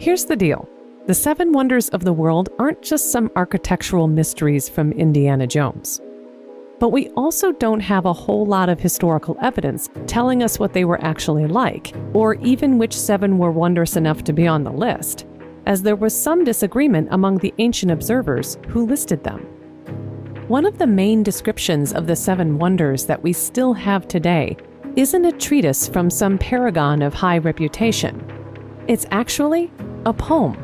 Here's the deal. The Seven Wonders of the World aren't just some architectural mysteries from Indiana Jones. But we also don't have a whole lot of historical evidence telling us what they were actually like, or even which seven were wondrous enough to be on the list, as there was some disagreement among the ancient observers who listed them. One of the main descriptions of the Seven Wonders that we still have today isn't a treatise from some paragon of high reputation. It's actually a poem.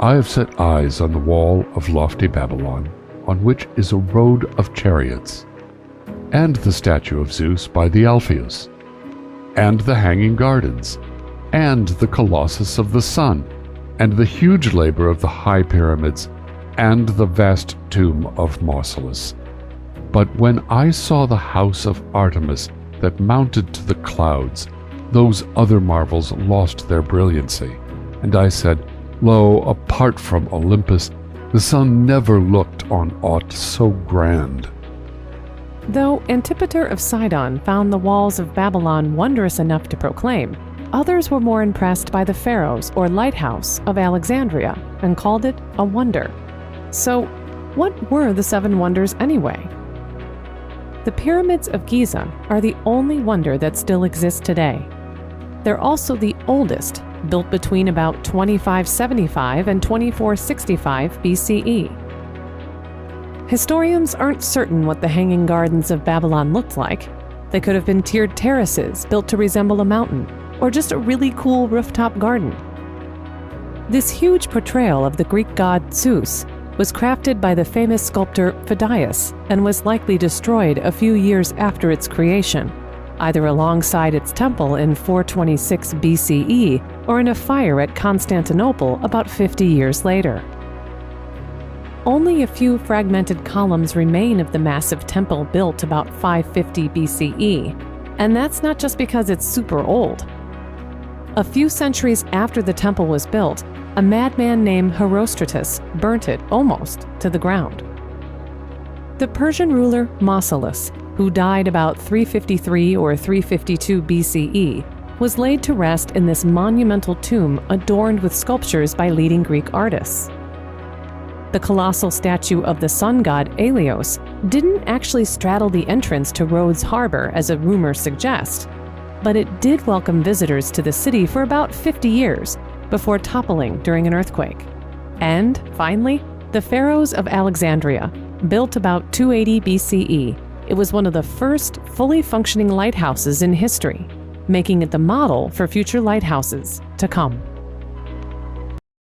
I have set eyes on the wall of lofty Babylon, on which is a road of chariots, and the statue of Zeus by the Alpheus, and the hanging gardens, and the colossus of the sun, and the huge labor of the high pyramids, and the vast tomb of Mausolus. But when I saw the house of Artemis that mounted to the clouds, those other marvels lost their brilliancy, and I said, Lo, apart from Olympus, the sun never looked on aught so grand. Though Antipater of Sidon found the walls of Babylon wondrous enough to proclaim, others were more impressed by the Pharos or lighthouse of Alexandria and called it a wonder. So, what were the Seven Wonders anyway? The pyramids of Giza are the only wonder that still exists today. They're also the oldest, built between about 2575 and 2465 BCE. Historians aren't certain what the Hanging Gardens of Babylon looked like. They could have been tiered terraces built to resemble a mountain, or just a really cool rooftop garden. This huge portrayal of the Greek god Zeus was crafted by the famous sculptor Phidias and was likely destroyed a few years after its creation, either alongside its temple in 426 BCE or in a fire at Constantinople about 50 years later. Only a few fragmented columns remain of the massive temple built about 550 BCE, and that's not just because it's super old. A few centuries after the temple was built, a madman named Herostratus burnt it almost to the ground. The Persian ruler Mausolus, who died about 353 or 352 BCE, was laid to rest in this monumental tomb adorned with sculptures by leading Greek artists. The colossal statue of the sun god Helios didn't actually straddle the entrance to Rhodes Harbor as a rumor suggests, but it did welcome visitors to the city for about 50 years before toppling during an earthquake. And finally, the Pharos of Alexandria, built about 280 BCE, it was one of the first fully functioning lighthouses in history, making it the model for future lighthouses to come.